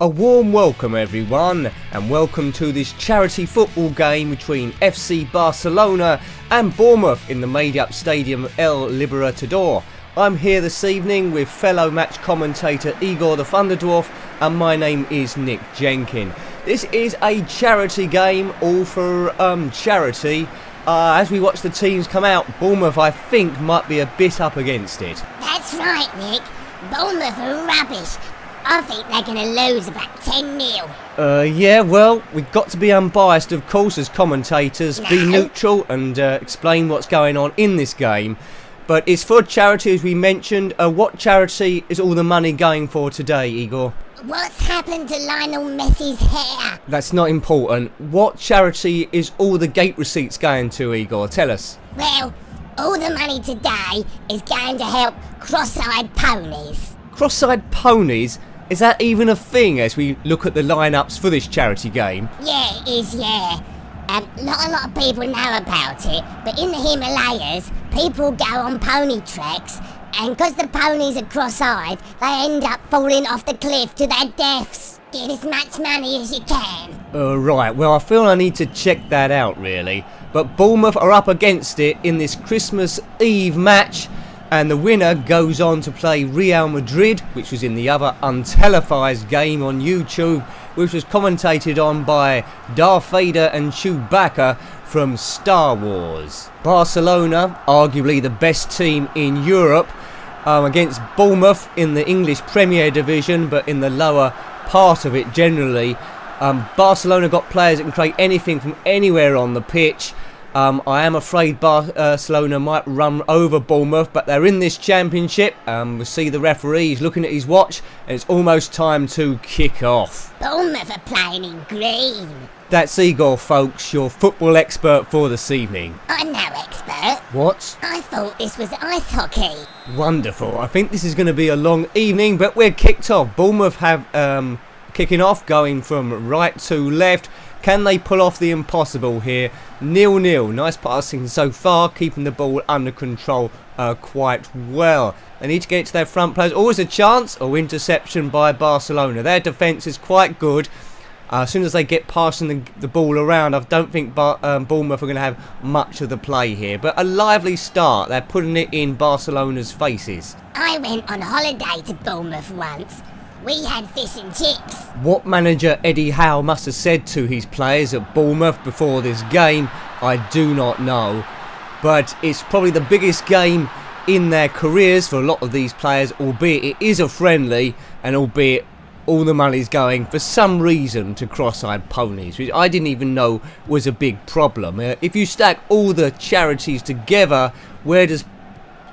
A warm welcome everyone, and welcome to this charity football game between FC Barcelona and Bournemouth in the made-up stadium El Libertador. I'm here this evening with fellow match commentator Igor the Thunderdwarf, and my name is Nick Jenkin. This is a charity game, all for charity. As we watch the teams come out, Bournemouth I think might be a bit up against it. That's right, Nick. Bournemouth are rubbish. I think they're going to lose about 10-0. Yeah, well, we've got to be unbiased, of course, as commentators. No. Be neutral and explain what's going on in this game. But it's for charity, as we mentioned. What charity is all the money going for today, Igor? What's happened to Lionel Messi's hair? That's not important. What charity is all the gate receipts going to, Igor? Tell us. Well, all the money today is going to help cross-eyed ponies. Cross-eyed ponies? Is that even a thing as we look at the lineups for this charity game? Yeah, it is, yeah. Not a lot of people know about it, but in the Himalayas, people go on pony treks, and because the ponies are cross-eyed, they end up falling off the cliff to their deaths. Get as much money as you can. Right, well, I feel I need to check that out, really. But Bournemouth are up against it in this Christmas Eve match, and the winner goes on to play Real Madrid, which was in the other untelevised game on YouTube, which was commentated on by Darth Vader and Chewbacca from Star Wars. Barcelona, arguably the best team in Europe, against Bournemouth in the English Premier Division, but in the lower part of it generally. Barcelona got players that can create anything from anywhere on the pitch. I am afraid Barcelona might run over Bournemouth, but they're in this championship. We see the referee looking at his watch, and it's almost time to kick off. Bournemouth are playing in green. That's Igor, folks, your football expert for this evening. I'm no expert. What? I thought this was ice hockey. Wonderful. I think this is going to be a long evening, but we're kicked off. Bournemouth have kicking off, going from right to left. Can they pull off the impossible here? 0-0. Nice passing so far, keeping the ball under control quite well. They need to get it to their front players. Always a chance, or interception by Barcelona. Their defence is quite good. As soon as they get passing the ball around, I don't think Bournemouth are going to have much of the play here. But a lively start. They're putting it in Barcelona's faces. I went on holiday to Bournemouth once. We had fish and chips. What manager Eddie Howe must have said to his players at Bournemouth before this game, I do not know. But it's probably the biggest game in their careers for a lot of these players, albeit it is a friendly, and albeit all the money's going for some reason to cross-eyed ponies, which I didn't even know was a big problem. If you stack all the charities together, where does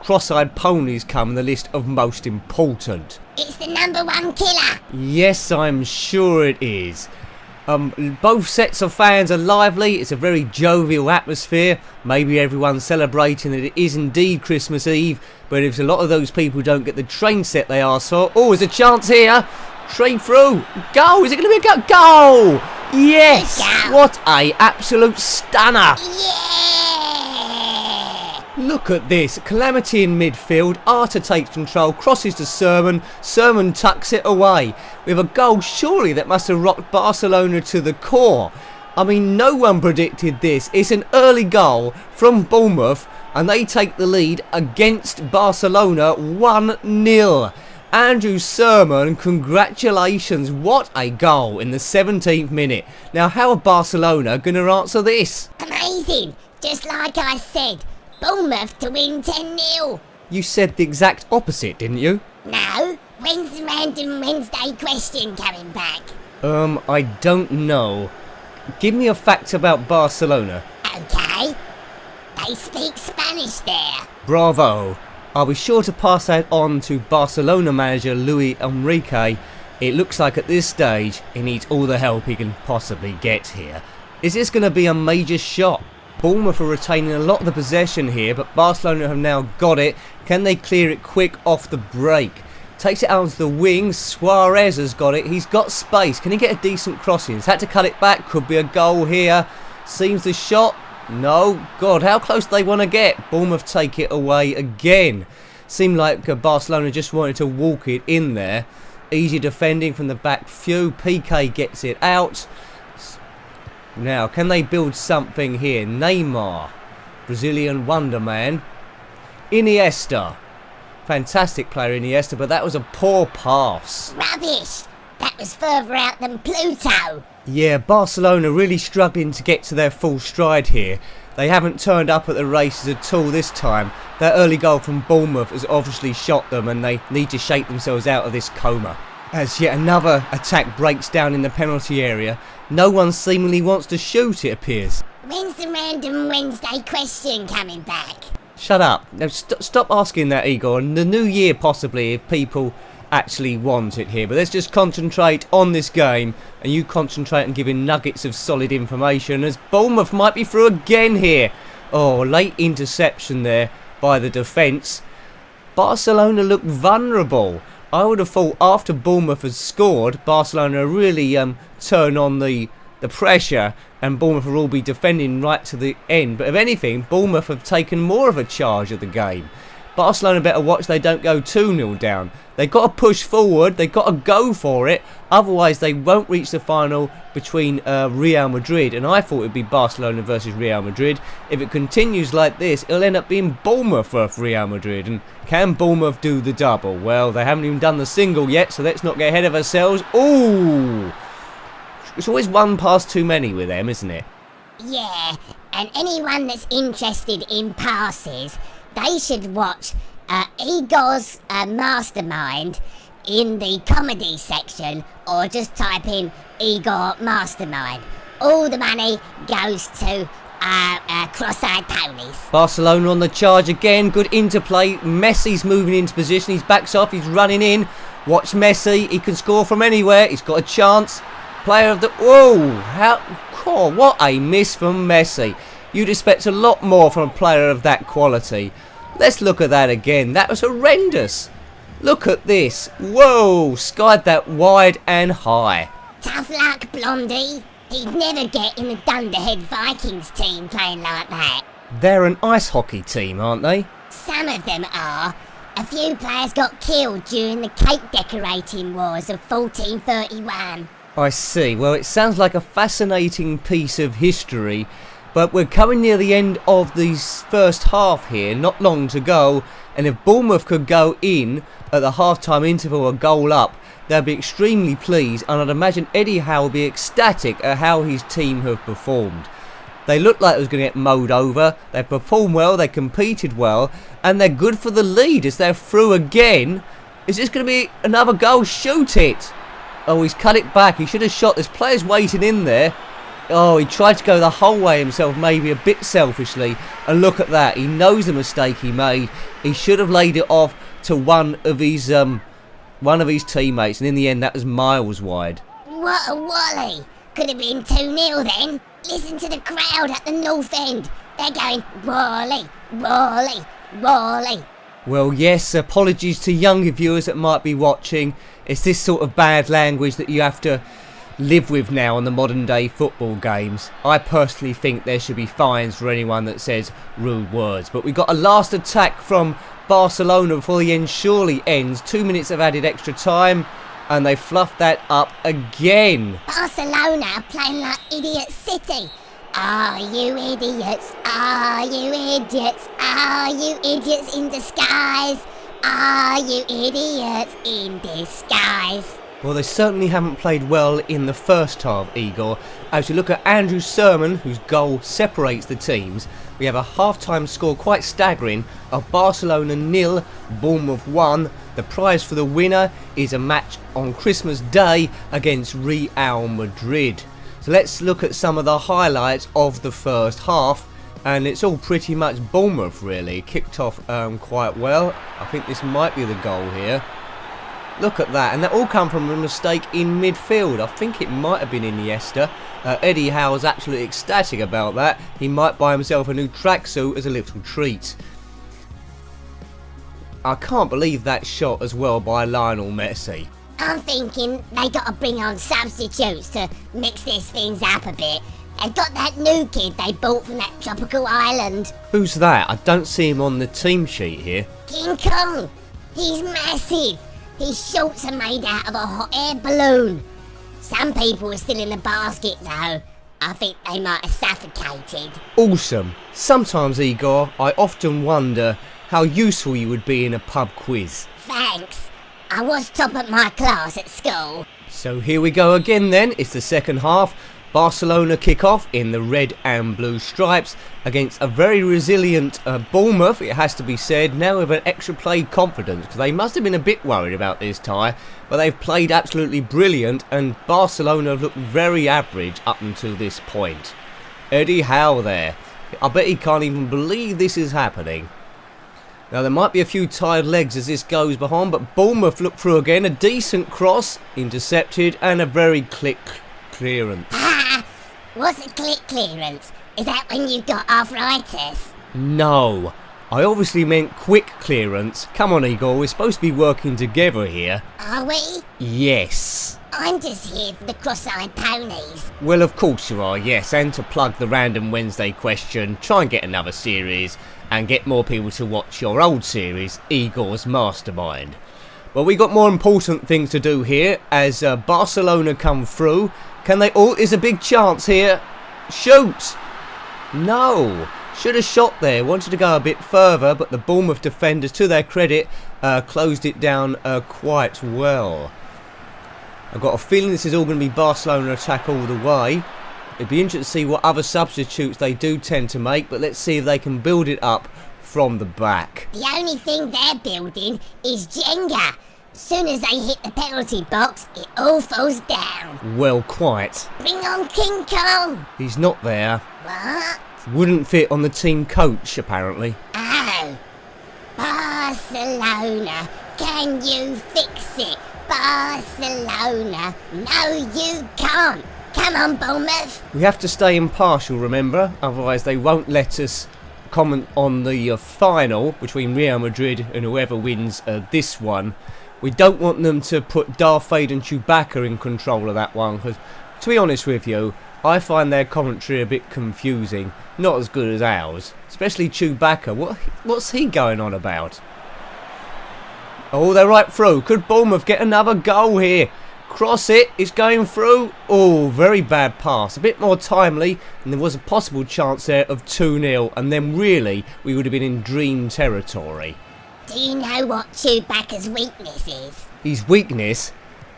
cross-eyed ponies come in the list of most important? It's the #1 killer. Yes, I'm sure it is. Both sets of fans are lively. It's a very jovial atmosphere. Maybe everyone's celebrating that it is indeed Christmas Eve, but if a lot of those people don't get the train set they asked for, oh, there's a chance here. Train through. Goal. Is it going to be a goal? Yes. What a absolute stunner. Yeah! Look at this. Calamity in midfield. Arter takes control. Crosses to Sermon. Sermon tucks it away. With a goal surely that must have rocked Barcelona to the core. I mean, no one predicted this. It's an early goal from Bournemouth, and they take the lead against Barcelona 1-0. Andrew Sermon, congratulations, what a goal in the 17th minute. Now how are Barcelona going to answer this? Amazing, just like I said, Bournemouth to win 10-0. You said the exact opposite, didn't you? No, when's the Random Wednesday question coming back? I don't know. Give me a fact about Barcelona. Okay, they speak Spanish there. Bravo. I'll be sure to pass that on to Barcelona manager Luis Enrique. It looks like at this stage he needs all the help he can possibly get here. Is this going to be a major shot? Bournemouth are retaining a lot of the possession here, but Barcelona have now got it. Can they clear it quick off the break? Takes it out onto the wing. Suarez has got it. He's got space. Can he get a decent crossing? He's had to cut it back. Could be a goal here. Seems the shot. No. God, how close do they want to get? Bournemouth take it away again. Seemed like Barcelona just wanted to walk it in there. Easy defending from the back few. PK gets it out. Now, can they build something here? Neymar, Brazilian wonder man. Iniesta, fantastic player Iniesta, but that was a poor pass. Rubbish! That was further out than Pluto. Yeah, Barcelona really struggling to get to their full stride here. They haven't turned up at the races at all this time. That early goal from Bournemouth has obviously shot them, and they need to shake themselves out of this coma. As yet another attack breaks down in the penalty area. No one seemingly wants to shoot, it appears. When's the random Wednesday question coming back? Shut up. Now stop asking that, Igor. And the new year possibly, if people actually want it here. But let's just concentrate on this game, and you concentrate on giving nuggets of solid information, as Bournemouth might be through again here. Oh, late interception there by the defence. Barcelona look vulnerable. I would have thought after Bournemouth has scored, Barcelona really turn on the pressure, and Bournemouth will all be defending right to the end. But if anything, Bournemouth have taken more of a charge of the game. Barcelona better watch they don't go 2-0 down. They've got to push forward, they've got to go for it, otherwise they won't reach the final between Real Madrid. And I thought it would be Barcelona versus Real Madrid. If it continues like this, it'll end up being Bournemouth versus Real Madrid. And can Bournemouth do the double? Well, they haven't even done the single yet, so let's not get ahead of ourselves. Ooh! It's always one pass too many with them, isn't it? Yeah, and anyone that's interested in passes, they should watch IGOR'S Mastermind in the comedy section, or just type in Igor Mastermind. All the money goes to cross-eyed ponies. Barcelona on the charge again. Good interplay. Messi's moving into position. He's backs off. He's running in. Watch Messi. He can score from anywhere. He's got a chance. Player of the... Whoa! How... Oh, what a miss from Messi. You'd expect a lot more from a player of that quality. Let's look at that again. That was horrendous. Look at this. Whoa! Skied that wide and high. Tough luck, Blondie. He'd never get in the Thunderhead Vikings team playing like that. They're an ice hockey team, aren't they? Some of them are. A few players got killed during the cake decorating wars of 1431. I see. Well, it sounds like a fascinating piece of history, but we're coming near the end of the first half here, not long to go, and if Bournemouth could go in at the half-time interval a goal up, they'll be extremely pleased, and I'd imagine Eddie Howe will be ecstatic at how his team have performed. They looked like it was going to get mowed over. They performed well, they competed well, and they're good for the lead as they're through again. Is this going to be another goal? Shoot it! Oh, he's cut it back. He should have shot. There's players waiting in there. Oh, he tried to go the whole way himself, maybe a bit selfishly. And look at that. He knows the mistake he made. He should have laid it off to one of his teammates. And in the end, that was miles wide. What a wally. Could have been 2-0 then. Listen to the crowd at the north end. They're going, Wally, Wally, Wally. Well, yes, apologies to younger viewers that might be watching. It's this sort of bad language that you have to live with now on the modern day football games. I personally think there should be fines for anyone that says rude words. But we got a last attack from Barcelona before the end surely ends. 2 minutes of added extra time, and they fluffed that up again. Barcelona are playing like Idiot City. Are you idiots? Are you idiots? Are you idiots in disguise? Are you idiots in disguise? Well, they certainly haven't played well in the first half, Igor. As you look at Andrew Sermon, whose goal separates the teams, we have a half-time score quite staggering of Barcelona 0, Bournemouth 1. The prize for the winner is a match on Christmas Day against Real Madrid. So let's look at some of the highlights of the first half. And it's all pretty much Bournemouth, really. Kicked off quite well. I think this might be the goal here. Look at that. And that all come from a mistake in midfield. I think it might have been Iniesta. Eddie Howe's absolutely ecstatic about that. He might buy himself a new tracksuit as a little treat. I can't believe that shot as well by Lionel Messi. I'm thinking they got to bring on substitutes to mix these things up a bit. They've got that new kid they bought from that tropical island. Who's that? I don't see him on the team sheet here. King Kong. He's massive. His shorts are made out of a hot air balloon. Some people are still in the basket though. I think they might have suffocated. Awesome. Sometimes, Igor, I often wonder how useful you would be in a pub quiz. Thanks. I was top of my class at school. So here we go again then. It's the second half. Barcelona kick off in the red and blue stripes against a very resilient Bournemouth, it has to be said, now with an extra play confidence, because they must have been a bit worried about this tie, but they've played absolutely brilliant and Barcelona have looked very average up until this point. Eddie Howe there. I bet he can't even believe this is happening. Now there might be a few tired legs as this goes behind, but Bournemouth look through again, a decent cross, intercepted and a very quick clearance. What's a click clearance? Is that when you've got arthritis? No, I obviously meant quick clearance. Come on Igor, we're supposed to be working together here. Are we? Yes. I'm just here for the cross-eyed ponies. Well, of course you are, yes, and to plug the Random Wednesday question, try and get another series and get more people to watch your old series, Igor's Mastermind. Well, we got more important things to do here as Barcelona come through. Can they? Oh, there's a big chance here. Shoot! No! Should have shot there. Wanted to go a bit further, but the Bournemouth defenders, to their credit, closed it down quite well. I've got a feeling this is all going to be Barcelona attack all the way. It'd be interesting to see what other substitutes they do tend to make, but let's see if they can build it up from the back. The only thing they're building is Jenga. Soon as they hit the penalty box, it all falls down. Well, quite. Bring on King Kong. He's not there. What? Wouldn't fit on the team coach, apparently. Oh. Barcelona, can you fix it? Barcelona. No, you can't. Come on, Bournemouth. We have to stay impartial, remember? Otherwise they won't let us comment on the final between Real Madrid and whoever wins this one. We don't want them to put Darth Vader and Chewbacca in control of that one, because, to be honest with you, I find their commentary a bit confusing. Not as good as ours. Especially Chewbacca. What's he going on about? Oh, they're right through. Could Bournemouth get another goal here? Cross it. It's going through. Oh, very bad pass. A bit more timely. And there was a possible chance there of 2-0. And then really, we would have been in dream territory. Do you know what Chewbacca's weakness is? His weakness?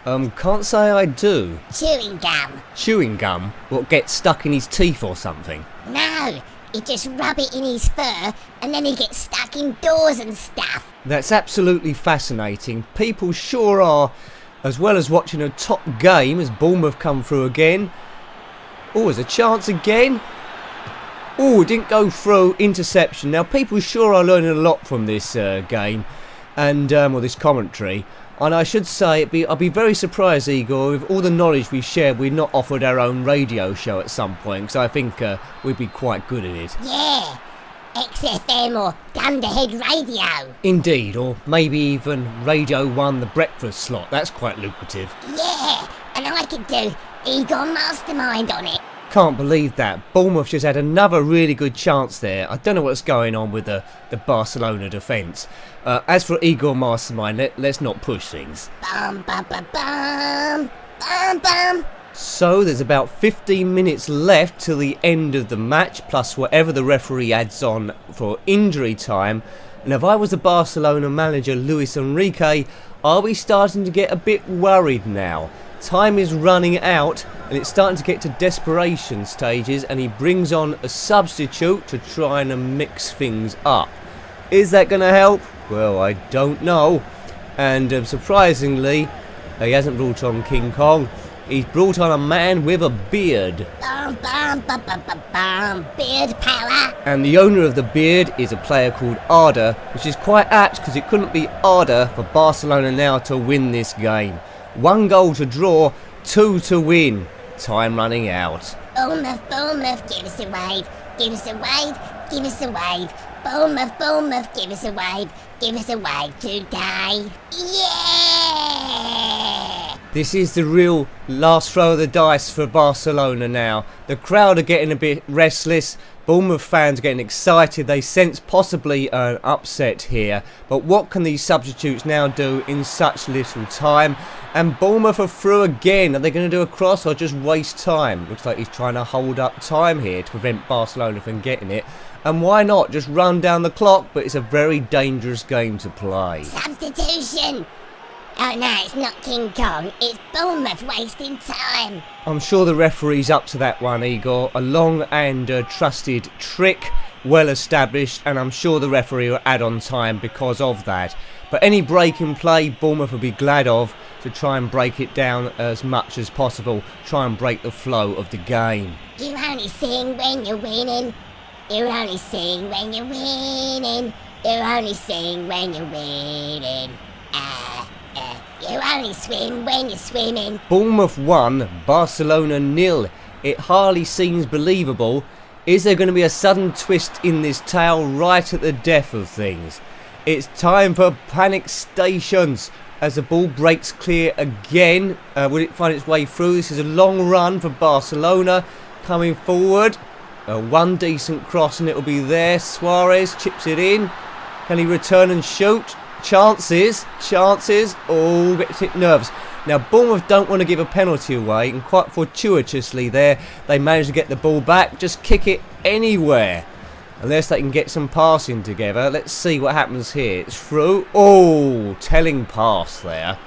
Can't say I do. Chewing gum. Chewing gum? What, gets stuck in his teeth or something? No, he just rub it in his fur and then he gets stuck indoors and stuff. That's absolutely fascinating. People sure are, as well as watching a top game as Bournemouth come through again. Oh, there's a chance again. Oh, it didn't go through. Interception. Now, people sure are learning a lot from this game and or this commentary. And I should say, I'd be very surprised, Igor, with all the knowledge we shared, we'd not offered our own radio show at some point, because I think we'd be quite good at it. Yeah, XFM or Thunderhead Radio. Indeed, or maybe even Radio 1, the breakfast slot. That's quite lucrative. Yeah, and I could do Igor Mastermind on it. Can't believe that. Bournemouth just had another really good chance there. I don't know what's going on with the Barcelona defence. As for Igor Mastermind, let's not push things. Bum, bum, bum, bum, bum, bum. So there's about 15 minutes left till the end of the match, plus whatever the referee adds on for injury time. And if I was the Barcelona manager, Luis Enrique, are we starting to get a bit worried now? Time is running out and it's starting to get to desperation stages, and he brings on a substitute to try and mix things up. Is that going to help? Well, I don't know. And surprisingly, he hasn't brought on King Kong. He's brought on a man with a beard. Bum, bum, bum, bum, bum, bum. Beard power. And the owner of the beard is a player called Arda, which is quite apt because it couldn't be Arda for Barcelona now to win this game. 1 goal to draw, 2 to win. Time running out. Bournemouth, Bournemouth, give us a wave. Give us a wave, give us a wave. Bournemouth, Bournemouth, give us a wave. Give us a wave today. Yeah! This is the real last throw of the dice for Barcelona now. The crowd are getting a bit restless. Bournemouth fans are getting excited. They sense possibly an upset here. But what can these substitutes now do in such little time? And Bournemouth are through again. Are they going to do a cross or just waste time? Looks like he's trying to hold up time here to prevent Barcelona from getting it. And why not just run down the clock? But it's a very dangerous game to play. Substitution! Oh no, it's not King Kong, it's Bournemouth wasting time. I'm sure the referee's up to that one, Igor. A long and trusted trick, well established, and I'm sure the referee will add on time because of that. But any break in play, Bournemouth will be glad of to try and break it down as much as possible. Try and break the flow of the game. You only sing when you're winning. You only sing when you're winning. You only sing when you're winning. You only swim when you're swimming. Bournemouth 1, Barcelona 0. It hardly seems believable. Is there going to be a sudden twist in this tale right at the death of things? It's time for panic stations as the ball breaks clear again. Will it find its way through? This is a long run for Barcelona coming forward. One decent cross and it'll be there. Suarez chips it in. Can he return and shoot? Chances. Oh, gets it nervous. Now Bournemouth don't want to give a penalty away, and quite fortuitously there they managed to get the ball back. Just kick it anywhere unless they can get some passing together. Let's see what happens here. It's through. Oh, telling pass there.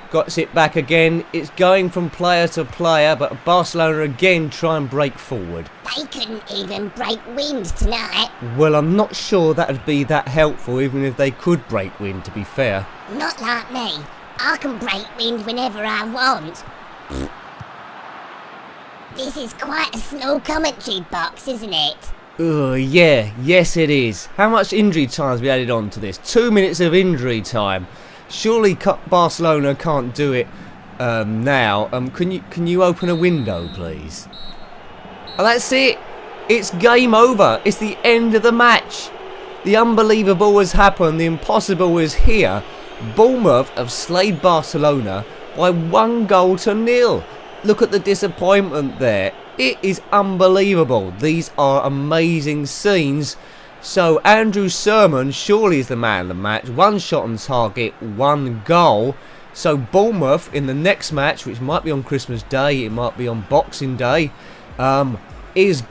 Got it back again. It's going from player to player, but Barcelona again try and break forward. They couldn't even break wind tonight. Well, I'm not sure that would be that helpful, even if they could break wind, to be fair. Not like me. I can break wind whenever I want. This is quite a small commentary box, isn't it? Yeah, yes it is. How much injury time has been added on to this? 2 minutes of injury time. Surely Barcelona can't do it now. Can you open a window, please? Oh, that's it. It's game over. It's the end of the match. The unbelievable has happened. The impossible is here. Bournemouth have slayed Barcelona by 1-0. Look at the disappointment there. It is unbelievable. These are amazing scenes. So Andrew Sermon surely is the man of the match. 1 shot on target, 1 goal. So Bournemouth in the next match, which might be on Christmas Day, it might be on Boxing Day, is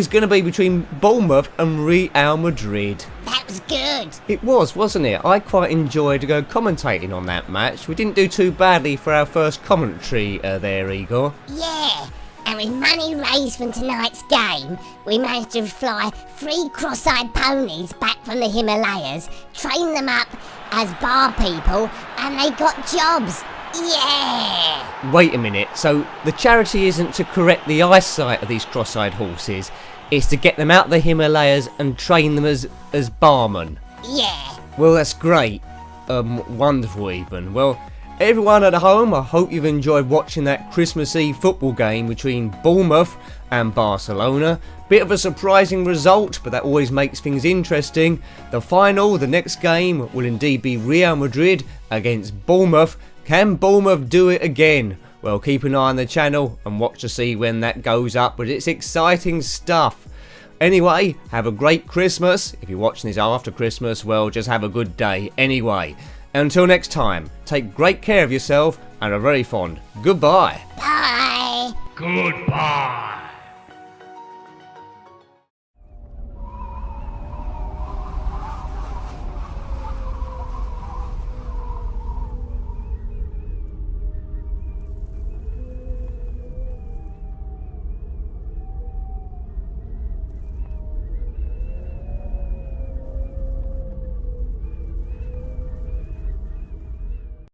going to be between Bournemouth and Real Madrid. That was good. It was, wasn't it? I quite enjoyed commentating on that match. We didn't do too badly for our first commentary there, Igor. Yeah. And with money raised from tonight's game, we managed to fly 3 cross-eyed ponies back from the Himalayas, train them up as bar people, and they got jobs. Yeah! Wait a minute, so the charity isn't to correct the eyesight of these cross-eyed horses, it's to get them out of the Himalayas and train them as barmen? Yeah. Well, that's great. Wonderful even. Well, everyone at home, I hope you've enjoyed watching that Christmas Eve football game between Bournemouth and Barcelona. Bit of a surprising result, but that always makes things interesting. The final, the next game, will indeed be Real Madrid against Bournemouth. Can Bournemouth do it again? Well, keep an eye on the channel and watch to see when that goes up, but it's exciting stuff. Anyway, have a great Christmas. If you're watching this after Christmas, well, just have a good day anyway. Until next time, take great care of yourself and are very fond. Goodbye. Bye. Goodbye.